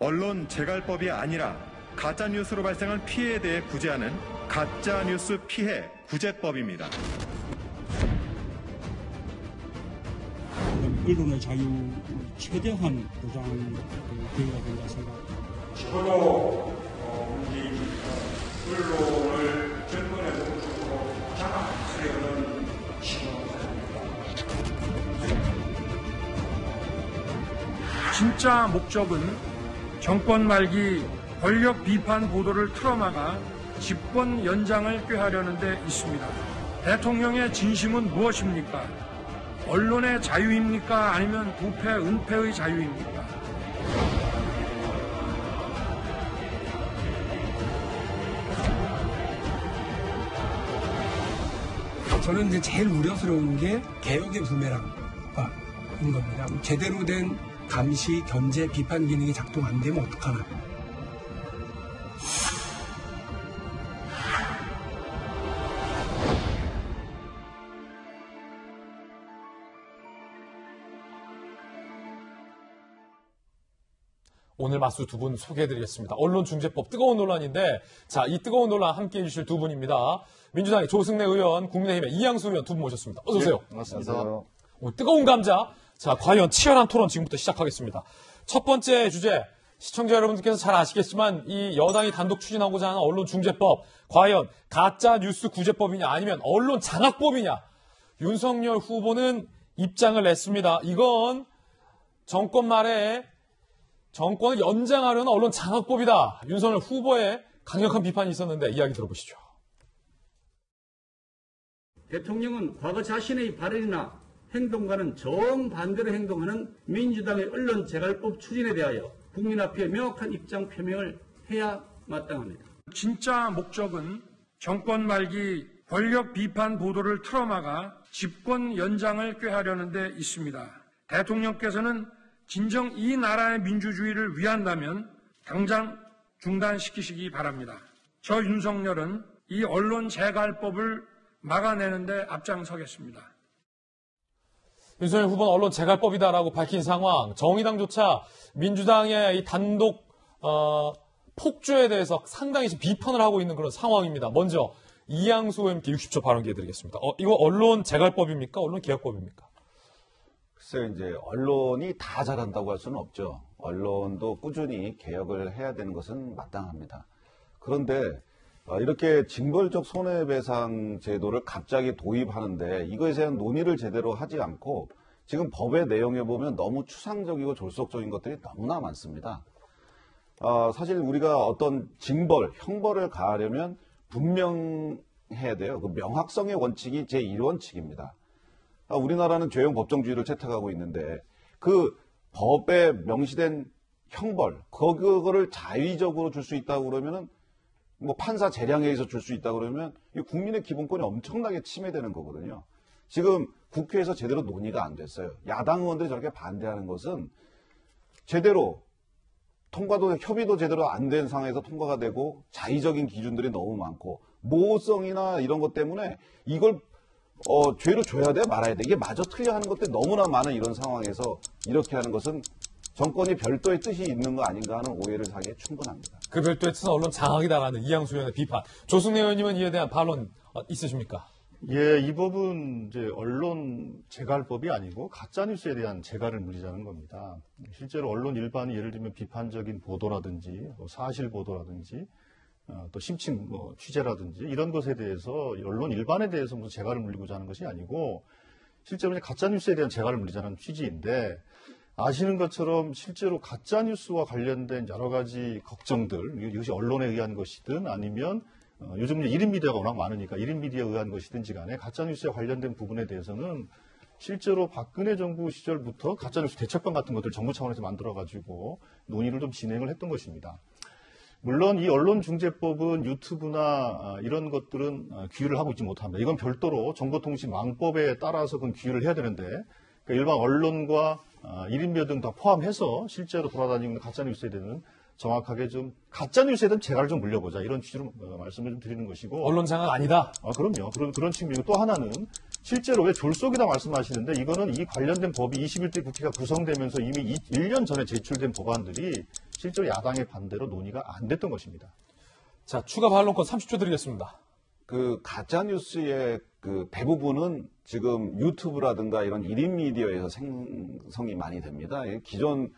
언론 재갈법이 아니라 가짜뉴스로 발생한 피해에 대해 구제하는 가짜뉴스 피해 구제법입니다. 언론의 자유 최대한 보장되어야 된다 생각합니다. 저도 언론을 정권의 목적으로 장악하려는 시도입니다. 진짜 목적은 정권 말기 권력 비판 보도를 틀어막아 집권 연장을 꾀하려는 데 있습니다. 대통령의 진심은 무엇입니까? 언론의 자유입니까? 아니면 부패, 은폐의 자유입니까? 저는 이제 제일 우려스러운 게 개혁의 부메랑인 겁니다. 제대로 된 감시, 견제, 비판 기능이 작동 안 되면 어떡하나. 오늘 마수 두 분 소개해드리겠습니다. 언론중재법 뜨거운 논란인데, 자, 이 뜨거운 논란 함께해 주실 두 분입니다. 민주당의 조승래 의원, 국민의힘의 이양수 의원 두 분 모셨습니다. 어서 오세요. 네, 반갑습니다. 오늘 뜨거운 감자. 자, 과연 치열한 토론 지금부터 시작하겠습니다. 첫 번째 주제, 시청자 여러분들께서 잘 아시겠지만 이 여당이 단독 추진하고자 하는 언론중재법, 과연 가짜 뉴스 구제법이냐 아니면 언론 장악법이냐. 윤석열 후보는 입장을 냈습니다. 이건 정권 말에 정권을 연장하려는 언론 장악법이다. 윤석열 후보의 강력한 비판이 있었는데 이야기 들어보시죠. 대통령은 과거 자신의 발언이나 행동과는 정반대로 행동하는 민주당의 언론 재갈법 추진에 대하여 국민 앞에 명확한 입장 표명을 해야 마땅합니다. 진짜 목적은 정권 말기 권력 비판 보도를 틀어막아 집권 연장을 꾀하려는 데 있습니다. 대통령께서는 진정 이 나라의 민주주의를 위한다면 당장 중단시키시기 바랍니다. 저 윤석열은 이 언론 재갈법을 막아내는 데 앞장서겠습니다. 윤석열 후보는 언론 재갈법이다라고 밝힌 상황, 정의당조차 민주당의 이 단독 폭주에 대해서 상당히 비판을 하고 있는 그런 상황입니다. 먼저 이양수 의원님께 60초 발언 기회 드리겠습니다. 이거 언론 재갈법입니까? 언론 개혁법입니까? 글쎄요, 이제 언론이 다 잘한다고 할 수는 없죠. 언론도 꾸준히 개혁을 해야 되는 것은 마땅합니다. 그런데 이렇게 징벌적 손해배상 제도를 갑자기 도입하는데 이거에 대한 논의를 제대로 하지 않고 지금 법의 내용에 보면 너무 추상적이고 졸속적인 것들이 너무나 많습니다. 사실 우리가 어떤 징벌, 형벌을 가하려면 분명해야 돼요. 그 명확성의 원칙이 제1원칙입니다. 우리나라는 죄형 법정주의를 채택하고 있는데 그 법에 명시된 형벌, 그거를 자의적으로 줄 수 있다고 그러면은 뭐 판사 재량에 의해서 줄 수 있다고 그러면 이 국민의 기본권이 엄청나게 침해되는 거거든요. 지금 국회에서 제대로 논의가 안 됐어요. 야당 의원들이 저렇게 반대하는 것은 제대로 통과도 협의도 제대로 안 된 상황에서 통과가 되고 자의적인 기준들이 너무 많고 모호성이나 이런 것 때문에 이걸 죄로 줘야 돼 말아야 돼 이게 마저 틀려 하는 것들이 너무나 많은 이런 상황에서 이렇게 하는 것은 정권이 별도의 뜻이 있는 거 아닌가 하는 오해를 사기에 충분합니다. 그 별도의 뜻은 언론 장악이다라는 이양수 의원의 비판. 조승래 의원님은 이에 대한 반론 있으십니까? 예, 이 법은 이제 언론 재갈법이 아니고 가짜뉴스에 대한 재갈을 물리자는 겁니다. 실제로 언론 일반이 예를 들면 비판적인 보도라든지 사실 보도라든지 또 심층 취재라든지 이런 것에 대해서 언론 일반에 대해서 무슨 재갈을 물리고자 하는 것이 아니고 실제로 이제 가짜뉴스에 대한 재갈을 물리자는 취지인데 아시는 것처럼 실제로 가짜뉴스와 관련된 여러 가지 걱정들, 이것이 언론에 의한 것이든 아니면 요즘 1인 미디어가 워낙 많으니까 1인 미디어에 의한 것이든지 간에 가짜뉴스에 관련된 부분에 대해서는 실제로 박근혜 정부 시절부터 가짜뉴스 대책반 같은 것들 정부 차원에서 만들어가지고 논의를 좀 진행을 했던 것입니다. 물론 이 언론중재법은 유튜브나 이런 것들은 규율을 하고 있지 못합니다. 이건 별도로 정보통신망법에 따라서 그건 규율을 해야 되는데 그러니까 일반 언론과 1인 미디어 등 다 포함해서 실제로 돌아다니는 가짜뉴스에 대한 정확하게 좀 가짜뉴스에 대한 재갈을 좀 물려보자 이런 취지로 말씀을 좀 드리는 것이고 언론 장악 아니다. 그럼요. 그런 측면이고 또 하나는 실제로 왜 졸속이다 말씀하시는데 이거는 이 관련된 법이 21대 국회가 구성되면서 이미 1년 전에 제출된 법안들이 실제로 야당의 반대로 논의가 안 됐던 것입니다. 자, 추가 반론권 30초 드리겠습니다. 그 가짜뉴스의 그 대부분은 지금 유튜브라든가 이런 1인 미디어에서 생성이 많이 됩니다. 기존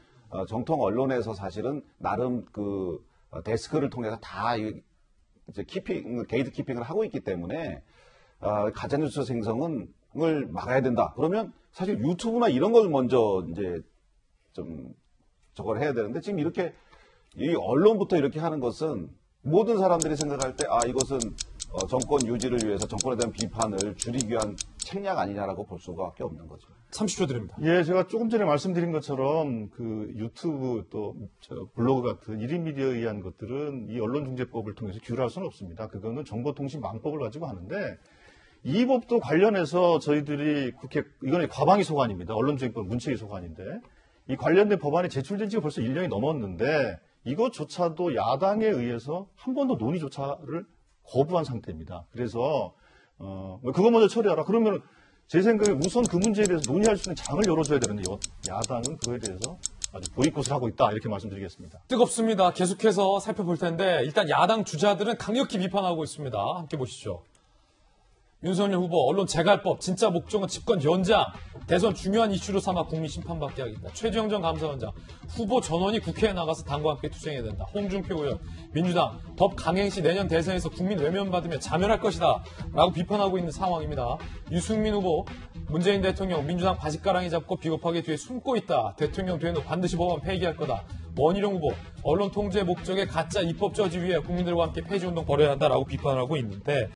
정통 언론에서 사실은 나름 그 데스크를 통해서 다 이제 게이트 키핑을 하고 있기 때문에 가짜뉴스 생성을 막아야 된다. 그러면 사실 유튜브나 이런 걸 먼저 이제 좀 저걸 해야 되는데 지금 이렇게 이 언론부터 이렇게 하는 것은 모든 사람들이 생각할 때 이것은 정권 유지를 위해서 정권에 대한 비판을 줄이기 위한 책략 아니냐라고 볼 수밖에 없는 거죠. 30초 드립니다. 예, 제가 조금 전에 말씀드린 것처럼 그 유튜브 또 블로그 같은 1인 미디어에 의한 것들은 이 언론중재법을 통해서 규율할 수는 없습니다. 그거는 정보통신망법을 가지고 하는데 이 법도 관련해서 저희들이 국회, 이거는 과방위 소관입니다. 언론중재법 문체위 소관인데 이 관련된 법안이 제출된 지가 벌써 1년이 넘었는데 이것조차도 야당에 의해서 한 번도 논의조차를 거부한 상태입니다. 그래서 그거 먼저 처리하라. 그러면 제 생각에 우선 그 문제에 대해서 논의할 수 있는 장을 열어줘야 되는데 야당은 그거에 대해서 아주 보이콧을 하고 있다 이렇게 말씀드리겠습니다. 뜨겁습니다. 계속해서 살펴볼 텐데 일단 야당 주자들은 강력히 비판하고 있습니다. 함께 보시죠. 윤석열 후보 언론 재갈법 진짜 목적은 집권 연장 대선 중요한 이슈로 삼아 국민 심판받게 하겠다. 최재형 전 감사원장 후보 전원이 국회에 나가서 당과 함께 투쟁해야 된다. 홍준표 의원 민주당 법 강행시 내년 대선에서 국민 외면받으며 자멸할 것이다 라고 비판하고 있는 상황입니다. 유승민 후보 문재인 대통령 민주당 바짓가랑이 잡고 비겁하게 뒤에 숨고 있다. 대통령 되는 후 반드시 법안 폐기할 거다. 원희룡 후보 언론 통제 목적의 가짜 입법 저지 위해 국민들과 함께 폐지운동 벌여야 한다라고 비판하고 있는데